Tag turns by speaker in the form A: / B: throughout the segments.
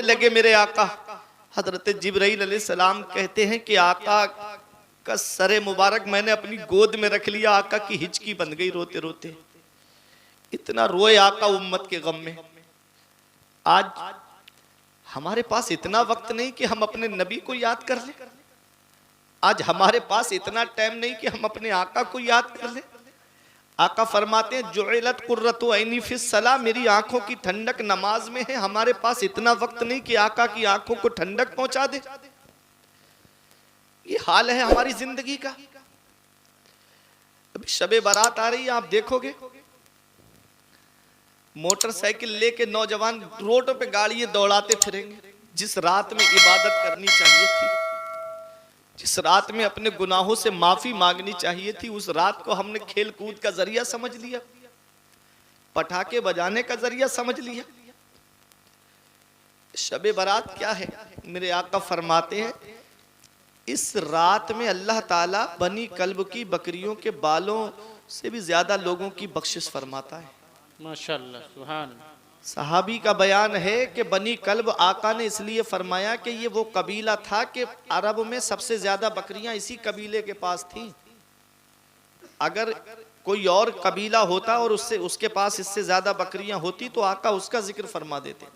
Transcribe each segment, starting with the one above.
A: लगे मेरे आका। हजरत जिब्राइल अलैहिस्सलाम कहते हैं कि आका का सरे मुबारक मैंने अपनी गोद में रख लिया, आका की हिचकी बन गई रोते रोते। इतना रोए आका उम्मत के गम में। आज हमारे पास इतना वक्त नहीं कि हम अपने नबी को याद कर लें। आज हमारे पास इतना टाइम नहीं कि हम अपने आका को याद कर लें। आका फरमाते हैं जुइलत कुर्रतु ऐनी फिस सला, मेरी आंखों की ठंडक नमाज में है। हमारे पास इतना वक्त नहीं कि आका की आंखों को ठंडक पहुंचा दे। ये हाल है हमारी जिंदगी का। अभी शबे बारात आ रही है, आप देखोगे मोटरसाइकिल लेके नौजवान रोडों पे गाड़ियां दौड़ाते फिरेंगे। जिस रात में इबादत करनी चाहिए थी, जिस रात में अपने गुनाहों से माफी मांगनी चाहिए थी, उस रात को हमने खेल कूद का जरिया समझ लिया, पटाखे बजाने का जरिया समझ लिया। शबे बारात क्या है? मेरे आका फरमाते हैं इस रात में अल्लाह ताला बनी कल्ब की बकरियों के बालों से भी ज्यादा लोगों की बख्शिश फरमाता है।
B: माशाअल्लाह, सुभान।
A: सहाबी का बयान है कि बनी कल्ब आका ने इसलिए फरमाया कि ये वो कबीला था कि अरब में सबसे ज्यादा बकरियां इसी कबीले के पास थी। अगर कोई और कबीला होता और उसके पास इससे ज्यादा बकरियां होती तो आका उसका जिक्र फरमा देते।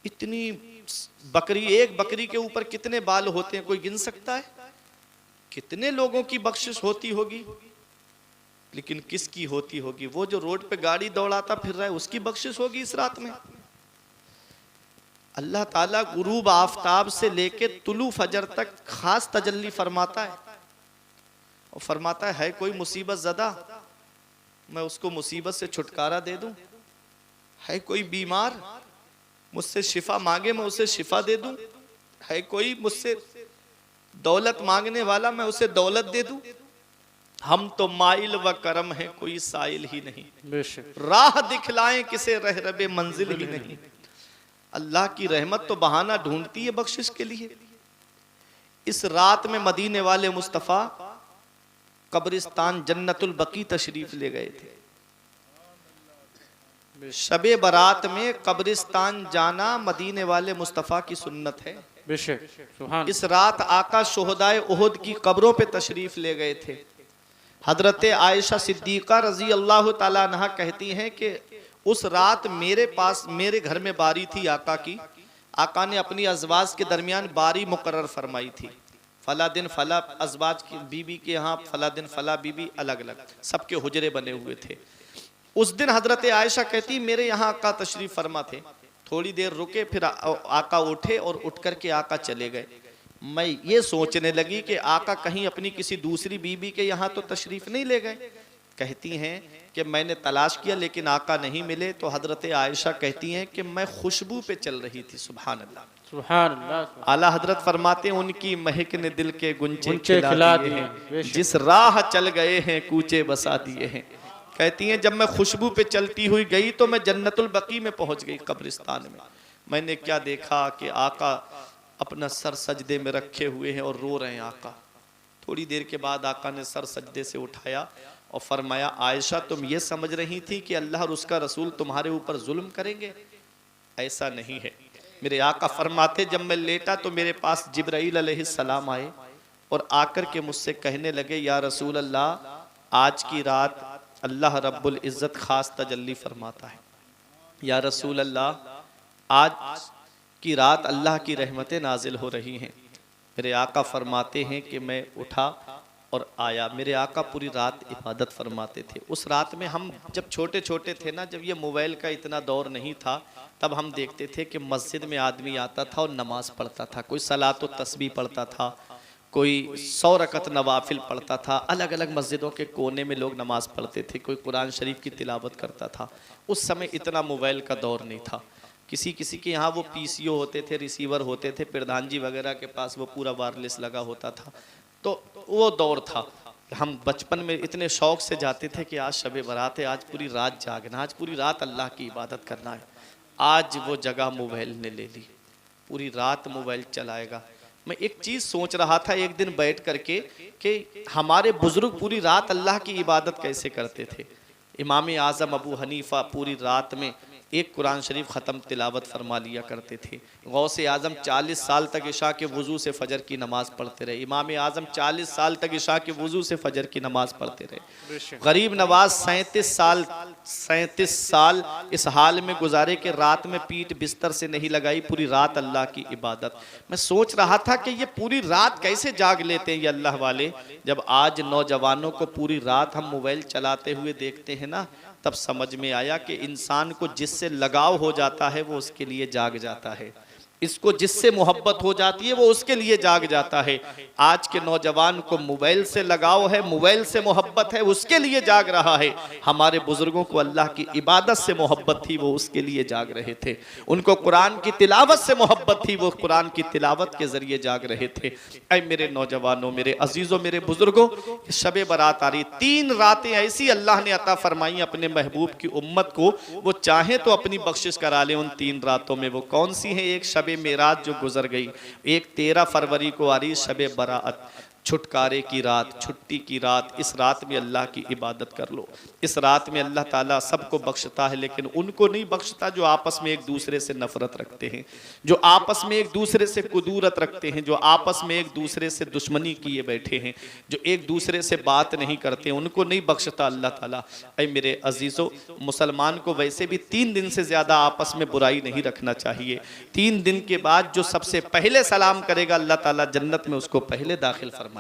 A: इतनी बकरी, एक बकरी के ऊपर कितने बाल होते हैं कोई गिन सकता है? कितने लोगों की बख्शिश होती होगी, लेकिन किसकी होती होगी? वो जो रोड पे गाड़ी दौड़ाता फिर रहा है उसकी बख्शिश होगी इस रात में। अल्लाह ताला गुरूब आफताब से लेके तुलू फजर तक खास तजल्ली फरमाता है और फरमाता है कोई मुसीबत ज़दा, मैं उसको मुसीबत से छुटकारा दे दूं। है कोई बीमार, मुझसे शिफा मांगे मैं उसे शिफा दे दूं। है कोई मुझसे दौलत मांगने वाला, मैं उसे दौलत दे दूं। हम तो माइल व करम है, कोई साइल ही नहीं। राह दिखलाएं किसे, रह रबे मंजिल ही नहीं। अल्लाह की रहमत तो बहाना ढूंढती है बख्शिश के लिए। इस रात में मदीने वाले मुस्तफ़ा कब्रिस्तान जन्नतुल बकी तशरीफ ले गए थे। शबे बारात में कब्रिस्तान जाना मदीने वाले मुस्तफ़ा की सुन्नत है। इस रात आका शुहदाए उहुद की कब्रों पे तशरीफ ले गए थे। हजरत आयशा सिद्दीका रजी अल्लाह ताला अन्हा कहती हैं कि उस रात मेरे पास, मेरे घर में बारी थी आका की। आका ने अपनी अज़वाज के दरमियान बारी मुकर्रर फरमाई थी। फला दिन फला अज़वाज की बीबी के यहाँ, फला दिन फला बीबी, अलग अलग सबके हुजरे बने हुए थे। उस दिन हजरत आयशा कहती मेरे यहाँ आका तशरीफ फरमा थे। थोड़ी देर रुके, फिर आका उठे और उठ करके आका चले गए। मैं ये सोचने लगी कि आका कहीं अपनी किसी दूसरी बीबी के यहाँ तो तशरीफ नहीं ले गए। कहती हैं कि मैंने तलाश किया लेकिन आका नहीं मिले। तो हजरत आयशा कहती हैं कि मैं खुशबू पे चल रही थी। सुभान अल्लाह, सुभान अल्लाह। आला हजरत फरमाते हैं उनकी महक ने दिल के गुंचे खिला दिए हैं, जिस राह चल गए हैं कूचे बसा दिए हैं। कहती हैं जब मैं खुशबू पे चलती हुई गई तो मैं जन्नतुल बकी में पहुंच गई, कब्रिस्तान में। मैंने क्या देखा कि आका अपना सर सजदे में रखे हुए हैं और रो रहे हैं आका। थोड़ी देर के बाद आका ने सर सजदे से उठाया और फरमाया आयशा तुम ये समझ रही थी कि अल्लाह और उसका रसूल तुम्हारे ऊपर जुल्म करेंगे? ऐसा नहीं है। मेरे आका फरमाते जब मैं लेटा तो मेरे पास जिब्राइल अलैहिस्सलाम आए और आकर के मुझसे कहने लगे या रसूल अल्लाह आज की रात अल्लाह रब्बुल इज़्ज़त खास तजल्ली फरमाता है। या रसूल अल्लाह आज की रात अल्लाह की रहमतें नाजिल हो रही हैं। मेरे आका फरमाते हैं कि मैं उठा और आया। मेरे आका पूरी रात इबादत फरमाते थे। उस रात में हम जब छोटे छोटे थे ना, जब ये मोबाइल का इतना दौर नहीं था, तब हम देखते थे कि मस्जिद में आदमी आता था और नमाज पढ़ता था। कोई सलात व तस्बीह पढ़ता था, कोई 100 रकत नवाफिल पढ़ता था। अलग अलग मस्जिदों के कोने में लोग नमाज पढ़ते थे, कोई कुरान शरीफ की तिलावत करता था। उस समय इतना मोबाइल का दौर नहीं था। किसी किसी के यहाँ वो पीसीओ होते थे, रिसीवर होते थे, प्रधान जी वगैरह के पास वो पूरा वायरलेस लगा होता था। तो वो दौर था। हम बचपन में इतने शौक से जाते थे कि आज शबे बारात है, आज पूरी रात जागना, आज पूरी रात अल्लाह की इबादत करना है। आज वो जगह मोबाइल ने ले ली, पूरी रात मोबाइल चलाएगा। मैं एक चीज़ सोच रहा था एक दिन बैठ करके कि हमारे बुजुर्ग पूरी रात अल्लाह की इबादत कैसे करते थे। इमाम आज़म अबू हनीफ़ा पूरी रात में एक कुरान शरीफ ख़त्म तिलावत फरमा लिया करते थे। गौसे आज़म 40 साल तक इशा के वज़ू से फ़जर की नमाज़ पढ़ते रहे। इमाम आज़म 40 साल तक इशा के वज़ू से फ़जर की नमाज़ पढ़ते रहे। गरीब नवाज 37 साल इस हाल में गुजारे कि रात में पीठ बिस्तर से नहीं लगाई, पूरी रात अल्लाह की इबादत। मैं सोच रहा था कि ये पूरी रात कैसे जाग लेते हैं ये अल्लाह वाले। जब आज नौजवानों को पूरी रात हम मोबाइल चलाते हुए देखते हैं ना, तब समझ में आया कि इंसान को जिससे लगाव हो जाता है वो उसके लिए जाग जाता है, इसको जिससे मोहब्बत हो जाती है वो उसके लिए जाग जाता है। आज के नौजवान को मोबाइल से लगाव है, मोबाइल से मोहब्बत है, उसके लिए जाग रहा है। हमारे बुजुर्गों को अल्लाह की इबादत से मोहब्बत थी, वो उसके लिए जाग रहे थे। उनको कुरान की तिलावत से मोहब्बत थी, वो कुरान की तिलावत के जरिए जाग रहे थे। ऐ मेरे नौजवानों, मेरे अजीजों, मेरे बुजुर्गों, शब बारात आ रही, 3 रातें ऐसी अल्लाह ने अता फरमाई अपने महबूब की उम्मत को, वो चाहे तो अपनी बख्शिश करा ले उन 3 रातों में। वो कौन सी है? एक शब मेराज जो गुजर गई, एक 13 फरवरी को आ रही शब बराअत, छुटकारे की रात, छुट्टी की रात। इस रात में अल्लाह की इबादत कर लो। इस रात में अल्लाह ताला सबको बख्शता है, लेकिन उनको नहीं बख्शता जो आपस में एक दूसरे से नफरत रखते हैं, जो आपस में एक दूसरे से कुदूरत रखते हैं, जो आपस में एक दूसरे से दुश्मनी किए बैठे हैं, जो एक दूसरे से बात नहीं करते, उनको नहीं बख्शता अल्लाह ताला। ऐ मेरे अजीज़ों, मुसलमान को वैसे भी 3 दिन से ज़्यादा आपस में बुराई नहीं रखना चाहिए। 3 दिन के बाद जो सबसे पहले सलाम करेगा अल्लाह ताला जन्नत में उसको पहले दाखिल फरमाएगा।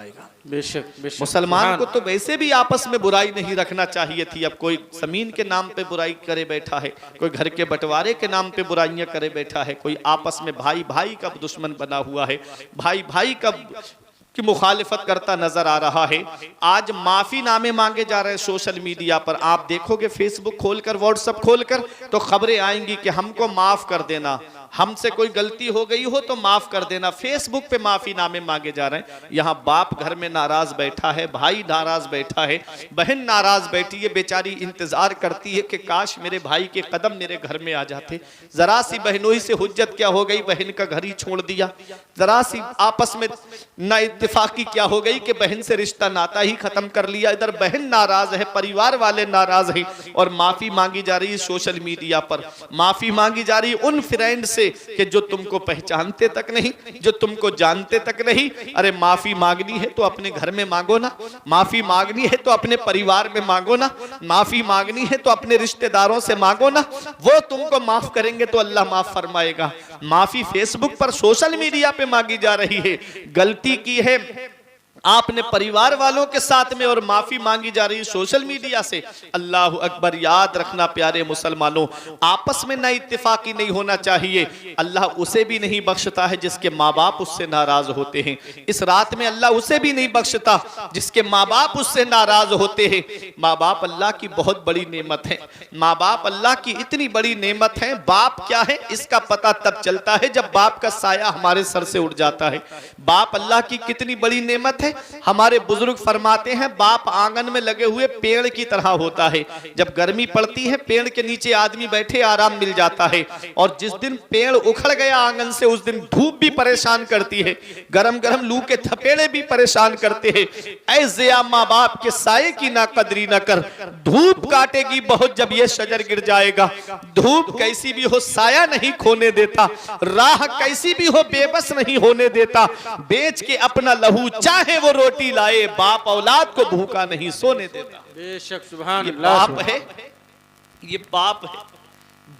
B: बेशक बेशक।
A: मुसलमान को तो वैसे भी आपस में बुराई नहीं रखना चाहिए थी। अब कोई जमीन के नाम पे बुराई करे बैठा है, कोई घर के बंटवारे के नाम पे बुराइयां करे बैठा है, कोई आपस में भाई भाई का दुश्मन बना हुआ है, भाई भाई का की मुखालिफत करता नजर आ रहा है। आज माफी नामे मांगे जा रहे हैं सोशल मीडिया पर। आप देखोगे फेसबुक खोलकर, व्हाट्सएप खोलकर, तो खबरें आएंगी कि हमको माफ कर देना, हमसे कोई गलती हो गई हो तो माफ कर देना। फेसबुक पे माफी नामे मांगे जा रहे हैं। यहाँ बाप घर में नाराज बैठा है, भाई नाराज बैठा है, बहन नाराज बैठी है, बेचारी इंतजार करती है कि काश मेरे भाई के कदम मेरे घर में आ जाते। जरा सी बहनोई से हुज्जत क्या हो गई, बहन का घर ही छोड़ दिया। जरा सी आपस में ना इत्तेफाकी क्या हो गई कि बहन से रिश्ता नाता ही खत्म कर लिया। इधर बहन नाराज है, परिवार वाले नाराज है, और माफी मांगी जा रही है सोशल मीडिया पर। माफी मांगी जा रही है उन फ्रेंड से कि जो तुमको पहचानते तक नहीं, जो तुमको जानते तक नहीं। अरे माफी मांगनी है तो अपने घर में मांगो ना, माफी मांगनी है तो अपने परिवार में मांगो ना, माफी मांगनी है तो अपने रिश्तेदारों से मांगो ना। वो तुमको माफ करेंगे तो अल्लाह माफ फरमाएगा। माफी फेसबुक पर, सोशल मीडिया पे मांगी जा रही है। गलती की है आपने परिवार वालों के साथ में और माफी मांगी जा रही सोशल मीडिया से। अल्लाह अकबर। याद रखना प्यारे मुसलमानों, आपस में ना इत्तेफाकी नहीं होना चाहिए। अल्लाह उसे भी नहीं बख्शता है जिसके माँ बाप उससे नाराज होते हैं। इस रात में अल्लाह उसे भी नहीं बख्शता जिसके माँ बाप उससे नाराज होते हैं। माँ बाप अल्लाह की बहुत बड़ी नेमत है, माँ बाप अल्लाह की इतनी बड़ी नेमत है। बाप क्या है इसका पता तब चलता है जब बाप का साया हमारे सर से उड़ जाता है। बाप अल्लाह की कितनी बड़ी नेमत है। हमारे बुजुर्ग फरमाते हैं बाप आंगन में लगे हुए पेड़ की तरह होता है। जब गर्मी पड़ती है पेड़ के नीचे आदमी बैठे आराम मिल जाता है, और जिस दिन पेड़ उखड़ गया आंगन से उस दिन धूप भी परेशान करती है, गरम गरम लू के थपेड़े भी परेशान करते हैं। ऐसे माँ बाप के साये की ना कदरी न कर, धूप काटेगी बहुत जब ये शजर गिर जाएगा। धूप कैसी भी हो साया नहीं खोने देता, राह कैसी भी हो बेबस नहीं होने देता। बेच के अपना लहू चाहे वो रोटी लाए, बाप औलाद को भूखा नहीं सोने देता।
B: बेशक सुभान
A: ये
B: अल्लाह।
A: बाप है, ये बाप है।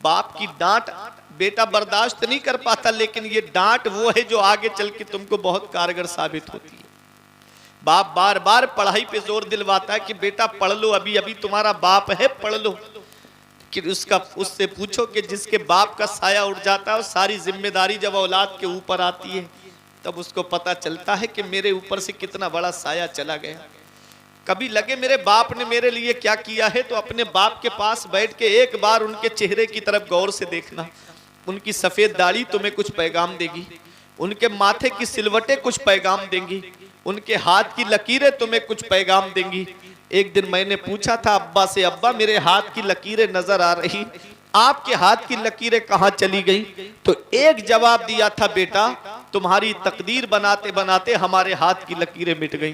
A: बाप की डांट बेटा बर्दाश्त नहीं कर पाता, लेकिन ये डांट वो है जो आगे चल के तुमको बहुत कारगर साबित होती है। बाप बार बार पढ़ाई पे जोर दिलवाता है कि बेटा पढ़ लो, अभी अभी तुम्हारा बाप है, पढ़ लो। कि उससे पूछो कि जिसके बाप का साया उड़ जाता है और सारी जिम्मेदारी जब औलाद के ऊपर आती है तब उसको पता चलता है कि मेरे ऊपर से कितना बड़ा साया चला गया। कभी लगे मेरे बाप ने मेरे लिए क्या किया है तो अपने बाप के पास बैठ के एक बार उनके चेहरे की तरफ गौर से देखना। उनकी सफेद दाढ़ी तुम्हें कुछ पैगाम देगी, उनके माथे की सिलवटें कुछ पैगाम देंगी, उनके हाथ की लकीरें तुम्हें कुछ पैगाम देंगी। एक दिन मैंने पूछा था अब्बा से, अब्बा मेरे हाथ की लकीरें नजर आ रही, आपके हाथ की लकीरें कहाँ चली गई? तो एक जवाब दिया था, बेटा तुम्हारी तकदीर बनाते बनाते हमारे हाथ की लकीरें मिट गई।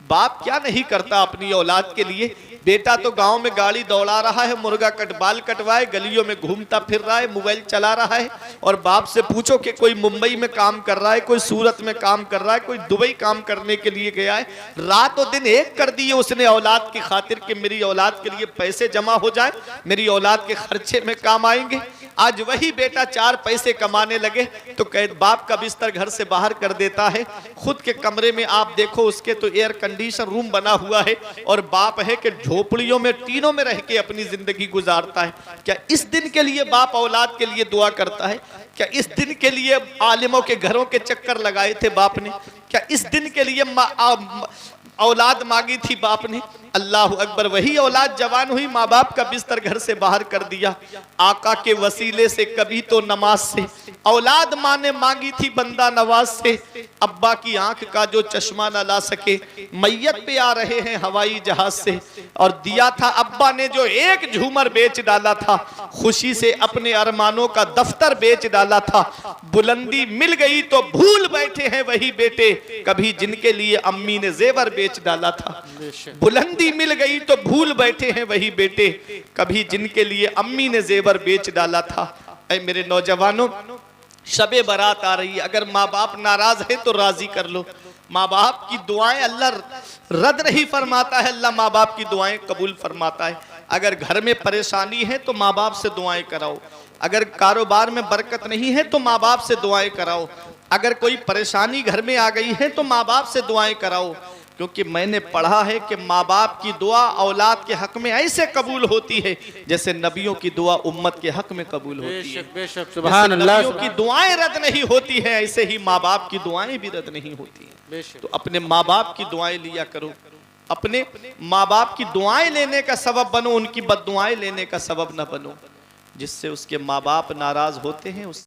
A: बाप क्या नहीं करता अपनी औलाद के लिए। बेटा तो गांव में गाड़ी दौड़ा रहा है, मुर्गा बाल कटवाए, गलियों में घूमता फिर रहा है, मोबाइल चला रहा है, और बाप से पूछो कि कोई मुंबई में काम कर रहा है, कोई सूरत में काम कर रहा है, कोई दुबई काम करने के लिए गया है, रात और दिन एक कर दिए उसने औलाद की खातिर कि मेरी औलाद के लिए पैसे जमा हो जाए, मेरी औलाद के खर्चे में काम आएंगे। आज वही बेटा 4 पैसे कमाने लगे तो बाप का बिस्तर घर से बाहर कर देता है। खुद के कमरे में आप देखो, उसके तो एयर कंडीशन रूम बना हुआ है, और बाप है कि झोपड़ियों में टीनों में रह के अपनी जिंदगी गुजारता है। क्या इस दिन के लिए बाप औलाद के लिए दुआ करता है? क्या इस दिन के लिए आलिमों के घरों के चक्कर लगाए थे बाप ने? क्या इस दिन के लिए औलाद मांगी थी बाप ने? अल्लाह अकबर। वही औलाद जवान हुई, माँ बाप का बिस्तर घर से बाहर कर दिया। आका के वसीले से कभी तो नमाज से औलाद माँ ने मांगी थी बंदा नवाज से। अब्बा की आंख का जो चश्मा न ला सके, मैयत पे आ रहे हैं हवाई जहाज से। और दिया था अब्बा ने जो एक झूमर बेच डाला था, खुशी से अपने अरमानों का दफ्तर बेच डाला था। बुलंदी मिल गई तो भूल बैठे हैं वही बेटे, कभी जिनके लिए अम्मी ने जेवर बेच डाला था। बुलंदी मिल गई तो भूल बैठे हैं वही बेटे, कभी जिनके लिए अम्मी ने जेवर बेच डाला था। ऐ मेरे नौजवानों, शबे बारात आ रही है, अगर माँ बाप नाराज है तो राजी कर लो। माँ बाप की दुआएं अल्लाह रद्द नहीं फरमाता है, अल्लाह माँ बाप की दुआएं कबूल फरमाता है। अगर घर में परेशानी है तो माँ बाप से दुआएं कराओ। अगर कारोबार में बरकत नहीं है तो माँ बाप से दुआएं कराओ। अगर कोई परेशानी घर में आ गई है तो माँ बाप से दुआएं कराओ। क्योंकि मैंने पढ़ा है कि माँ बाप की दुआ औलाद के हक में ऐसे कबूल होती है जैसे नबियों की दुआ उम्मत के हक में कबूल होती है।
B: बेशक, सुभान अल्लाह।
A: नबियों की दुआएं रद्द नहीं होती हैं, ऐसे ही माँ बाप की दुआएं भी रद्द नहीं होती हैं। तो अपने माँ बाप की दुआएं लिया करो, अपने माँ बाप की दुआएं लेने का सबब बनो, उनकी बद्दुआएं लेने का सबब न बनो, जिससे उसके माँ बाप नाराज होते हैं।